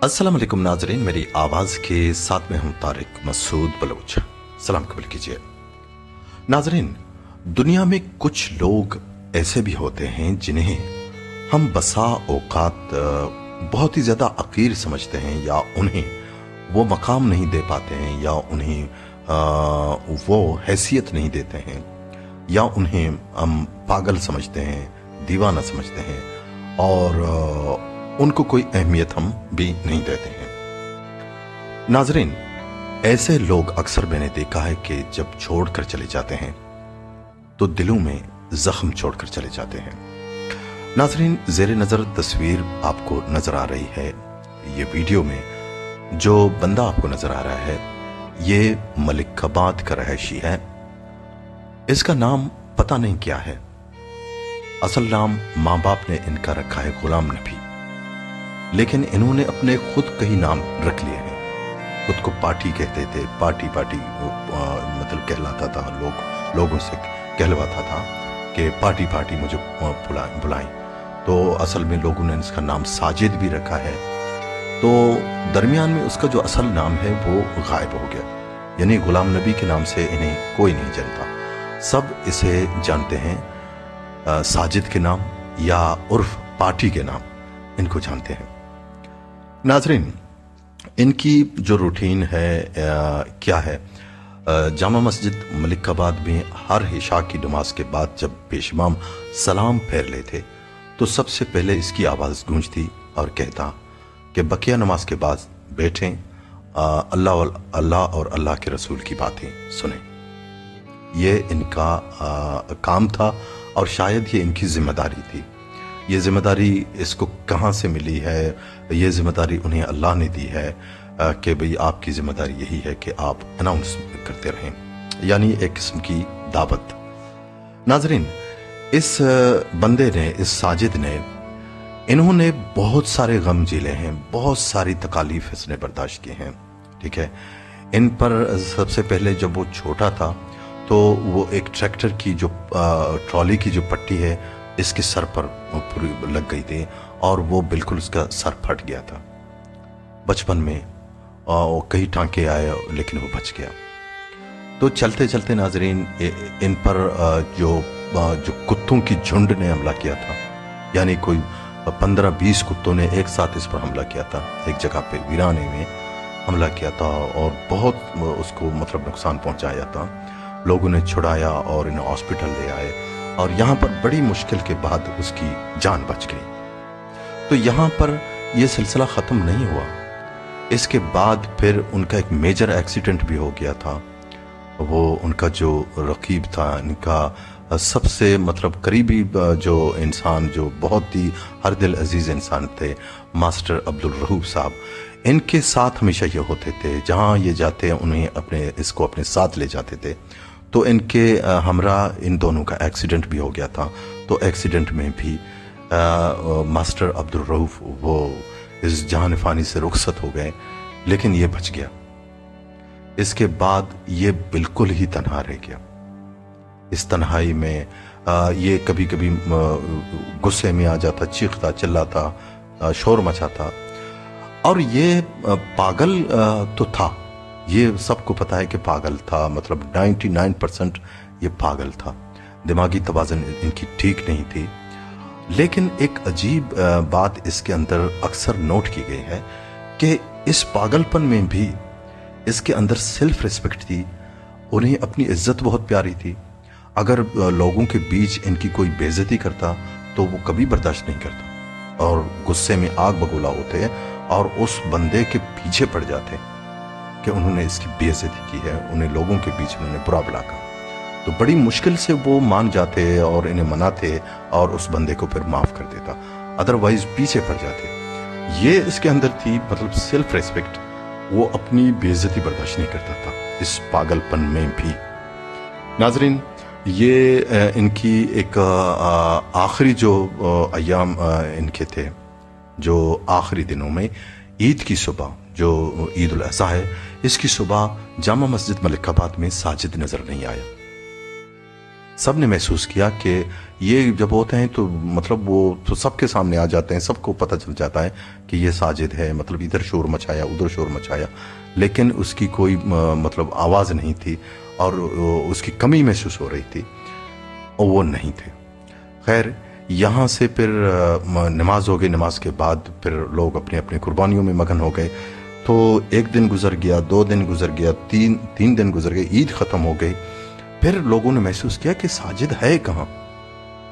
अस्सलाम वालेकुम नाजरीन, मेरी आवाज के साथ में हम तारिक मसूद बलोच सलाम कबूल कीजिए। नाजरीन, दुनिया में कुछ लोग ऐसे भी होते हैं जिन्हें हम बसा औकात बहुत ही ज्यादा अकीर समझते हैं, या उन्हें वो मकाम नहीं दे पाते हैं, या उन्हें वो हैसियत नहीं देते हैं, या उन्हें हम पागल समझते हैं, दीवाना समझते हैं, और उनको कोई अहमियत हम भी नहीं देते हैं। नाजरीन, ऐसे लोग अक्सर मैंने देखा है कि जब छोड़कर चले जाते हैं तो दिलों में जख्म छोड़कर चले जाते हैं। नाजरीन, जेरे नजर तस्वीर आपको नजर आ रही है, ये वीडियो में जो बंदा आपको नजर आ रहा है ये मलिकाबाद का रहायशी है। इसका नाम पता नहीं क्या है। असल नाम माँ बाप ने इनका रखा है गुलाम नबी, लेकिन इन्होंने अपने खुद कई नाम रख लिए हैं। खुद को पार्टी कहते थे, पार्टी मतलब कहलाता था, लोगों से कहलवाता था कि पार्टी पार्टी मुझे बुलाएं। तो असल में लोगों ने इसका नाम साजिद भी रखा है। तो दरमियान में उसका जो असल नाम है वो गायब हो गया, यानी गुलाम नबी के नाम से इन्हें कोई नहीं जानता। सब इसे जानते हैं साजिद के नाम या उर्फ पार्टी के नाम इनको जानते हैं। नाजरीन, इनकी जो रूटीन है क्या है, जामा मस्जिद मलिकाबाद में हर इशा की नमाज के बाद जब पेश इमाम सलाम फेर लेते तो सबसे पहले इसकी आवाज़ गूंजती और कहता कि बकिया नमाज के बाद बैठें, अल्लाह और अल्लाह के रसूल की बातें सुनें। ये इनका काम था और शायद ये इनकी जिम्मेदारी थी। ये जिम्मेदारी इसको कहाँ से मिली है? ये जिम्मेदारी उन्हें अल्लाह ने दी है कि भाई आपकी जिम्मेदारी यही है कि आप अनाउंस करते रहें, यानी एक किस्म की दावत। नाजरीन, इस बंदे ने, इस साजिद ने, इन्होंने बहुत सारे गम झेले हैं, बहुत सारी तकालीफ इसने बर्दाश्त की हैं। ठीक है, इन पर सबसे पहले जब वो छोटा था तो वो एक ट्रैक्टर की जो ट्रॉली की जो पट्टी है इसके सर पर पूरी लग गई थी और वो बिल्कुल उसका सर फट गया था। बचपन में कई टांके आए लेकिन वो बच गया। तो चलते चलते नाजरीन, इन पर जो कुत्तों की झुंड ने हमला किया था, यानी कोई 15-20 कुत्तों ने एक साथ इस पर हमला किया था। एक जगह पे वीराने में हमला किया था और बहुत उसको मतलब नुकसान पहुंचाया था। लोगों ने छुड़ाया और इन्हें हॉस्पिटल ले आए और यहाँ पर बड़ी मुश्किल के बाद उसकी जान बच गई। तो यहाँ पर यह सिलसिला ख़त्म नहीं हुआ। इसके बाद फिर उनका एक मेजर एक्सीडेंट भी हो गया था। वो उनका जो रकीब था, इनका सबसे मतलब करीबी जो इंसान, जो बहुत ही हर दिल अजीज़ इंसान थे, मास्टर अब्दुल रहूफ साहब, इनके साथ हमेशा ये होते थे। जहाँ ये जाते उन्हें इसको अपने साथ ले जाते थे। तो इनके हमरा इन दोनों का एक्सीडेंट भी हो गया था। तो एक्सीडेंट में भी मास्टर अब्दुल रऊफ वो इस जहान फ़ानी से रुखसत हो गए, लेकिन ये बच गया। इसके बाद ये बिल्कुल ही तन्हा रह गया। इस तन्हाई में ये कभी कभी गुस्से में आ जाता, चीखता चिल्लाता, शोर मचाता। और ये पागल तो था, ये सबको पता है कि पागल था, मतलब 99% ये पागल था। दिमागी तवाज़ुन इनकी ठीक नहीं थी। लेकिन एक अजीब बात इसके अंदर अक्सर नोट की गई है कि इस पागलपन में भी इसके अंदर सेल्फ रिस्पेक्ट थी। उन्हें अपनी इज्जत बहुत प्यारी थी। अगर लोगों के बीच इनकी कोई बेइज्जती करता तो वो कभी बर्दाश्त नहीं करता और गुस्से में आग बगोला होते और उस बंदे के पीछे पड़ जाते कि उन्होंने इसकी बेइज्जती की है, उन्हें लोगों के बीच उन्होंने बुरा भला कहा। तो बड़ी मुश्किल से वो मान जाते और इन्हें मनाते और उस बंदे को फिर माफ कर देता, अदरवाइज पीछे पड़ जाते। ये इसके अंदर थी, मतलब सेल्फ रेस्पेक्ट। वो अपनी बेइज्जती बर्दाश्त नहीं करता था इस पागलपन में भी। नाजरीन, ये इनकी एक आखिरी जो अयाम इनके थे, जो आखिरी दिनों में ईद की सुबह, जो ईद उल अज़हा है, इसकी सुबह जामा मस्जिद मलिकाबाद में साजिद नजर नहीं आया। सब ने महसूस किया कि ये जब होते हैं तो मतलब वो तो सबके सामने आ जाते हैं, सबको पता चल जाता है कि ये साजिद है, मतलब इधर शोर मचाया उधर शोर मचाया, लेकिन उसकी कोई मतलब आवाज़ नहीं थी और उसकी कमी महसूस हो रही थी और वो नहीं थे। खैर यहाँ से फिर नमाज हो गई, नमाज के बाद फिर लोग अपनी अपनी कुर्बानियों में मगन हो गए। तो एक दिन गुजर गया, 2 दिन गुजर गया, तीन दिन गुजर गए, ईद ख़त्म हो गई। फिर लोगों ने महसूस किया कि साजिद है कहाँ,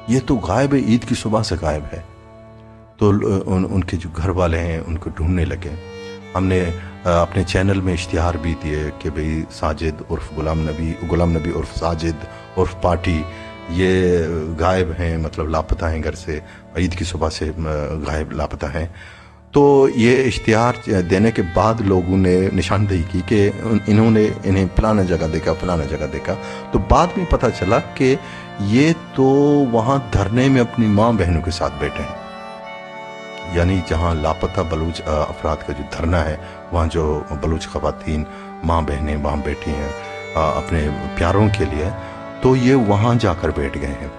ये तो गायब है, ईद की सुबह से गायब है। तो उनके जो घर वाले हैं उनको ढूंढने लगे। हमने अपने चैनल में इश्तिहार भी दिए कि भाई साजिद उर्फ गुलाम नबी उर्फ साजिद उर्फ पार्टी ये गायब हैं, मतलब लापता हैं, घर से ईद की सुबह से गायब लापता हैं। तो ये इश्तिहार देने के बाद लोगों ने निशानदेही की कि इन्हें फलाना जगह देखा। तो बाद में पता चला कि ये तो वहाँ धरने में अपनी माँ बहनों के साथ बैठे हैं, यानी जहाँ लापता बलूच अफराद का जो धरना है, वहाँ जो बलूच ख़वातीन माँ बहनें वहाँ बैठी हैं अपने प्यारों के लिए, तो ये वहाँ जाकर बैठ गए हैं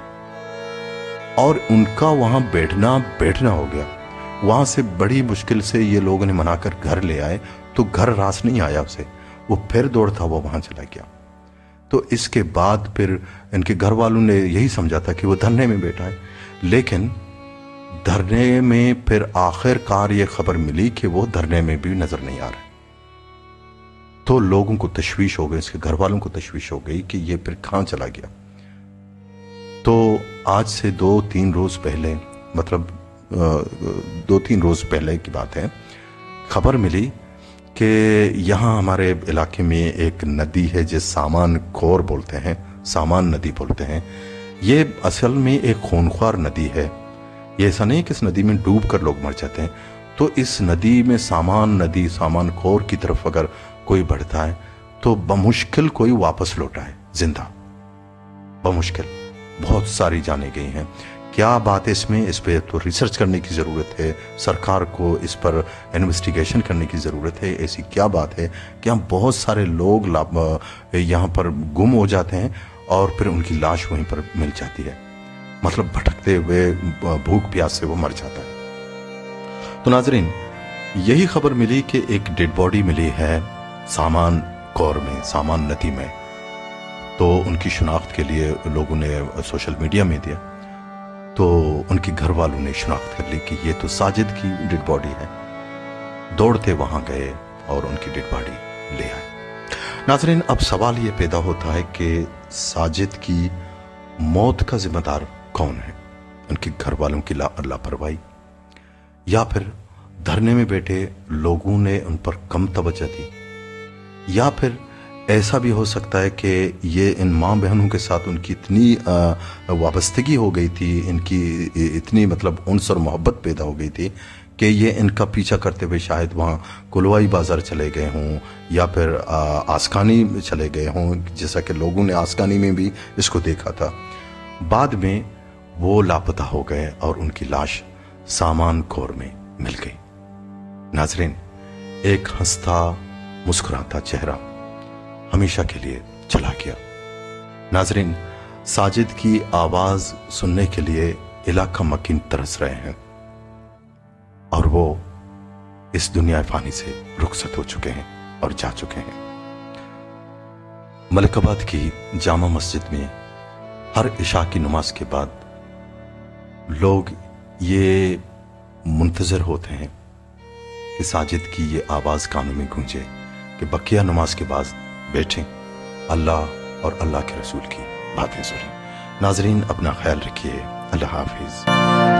और उनका वहाँ बैठना हो गया। वहाँ से बड़ी मुश्किल से ये लोगों ने मनाकर घर ले आए, तो घर रास नहीं आया उसे, वो फिर दौड़ता हुआ वहाँ चला गया। तो इसके बाद फिर इनके घर वालों ने यही समझा था कि वो धरने में बैठा है, लेकिन धरने में फिर आखिरकार ये खबर मिली कि वो धरने में भी नजर नहीं आ रहा। तो लोगों को तशवीश हो गई, इसके घर वालों को तशवीश हो गई कि ये फिर कहाँ चला गया। तो आज से 2-3 रोज पहले, मतलब 2-3 रोज पहले की बात है, खबर मिली कि यहाँ हमारे इलाके में एक नदी है जिसे सामान खोर बोलते हैं, सामान नदी बोलते हैं। ये असल में एक खूनख्वार नदी है। ये ऐसा नहीं कि इस नदी में डूब कर लोग मर जाते हैं। तो इस नदी में सामान खोर की तरफ अगर कोई बढ़ता है तो बमुश्किल कोई वापस लौटा है जिंदा, बमुश्किल। बहुत सारी जाने गई हैं। क्या बात है इसमें, इस पे तो रिसर्च करने की ज़रूरत है, सरकार को इस पर इन्वेस्टिगेशन करने की ज़रूरत है। ऐसी क्या बात है कि यहाँ बहुत सारे लोग यहाँ पर गुम हो जाते हैं और फिर उनकी लाश वहीं पर मिल जाती है, मतलब भटकते हुए भूख प्यास से वो मर जाता है। तो नाजरीन, यही खबर मिली कि एक डेड बॉडी मिली है सामान कौर में, सामान नदी में। तो उनकी शिनाख्त के लिए लोगों ने सोशल मीडिया में दिया, तो उनके घर वालों ने शिनाख्त कर ली कि ये तो साजिद की डेड बॉडी है। दौड़ते वहां गए और उनकी डेड बॉडी ले आए। नाजरीन, अब सवाल ये पैदा होता है कि साजिद की मौत का जिम्मेदार कौन है? उनके घर वालों की लापरवाही, या फिर धरने में बैठे लोगों ने उन पर कम तवज्जो दी, या फिर ऐसा भी हो सकता है कि ये इन माँ बहनों के साथ उनकी इतनी वाबस्तगी हो गई थी, इनकी इतनी मतलब उनस और मोहब्बत पैदा हो गई थी कि ये इनका पीछा करते हुए शायद वहाँ कुलवाई बाजार चले गए हों, या फिर आस्कानी चले गए हों, जैसा कि लोगों ने आस्कानी में भी इसको देखा था। बाद में वो लापता हो गए और उनकी लाश सामान खोर में मिल गई। नाजरीन, एक हंसता मुस्कुराता चेहरा हमेशा के लिए चला गया। नाजरीन, साजिद की आवाज सुनने के लिए इलाका मकीन तरस रहे हैं और वो इस दुनिया फानी से रुखसत हो चुके हैं और जा चुके हैं। मलिकाबाद की जामा मस्जिद में हर इशा की नमाज के बाद लोग ये मुंतजर होते हैं कि साजिद की ये आवाज कानों में गूंजे कि बकिया नमाज के बाद बैठें, अल्लाह और अल्लाह के रसूल की बातें सुनें। नाजरीन, अपना ख्याल रखिए। अल्लाह हाफिज।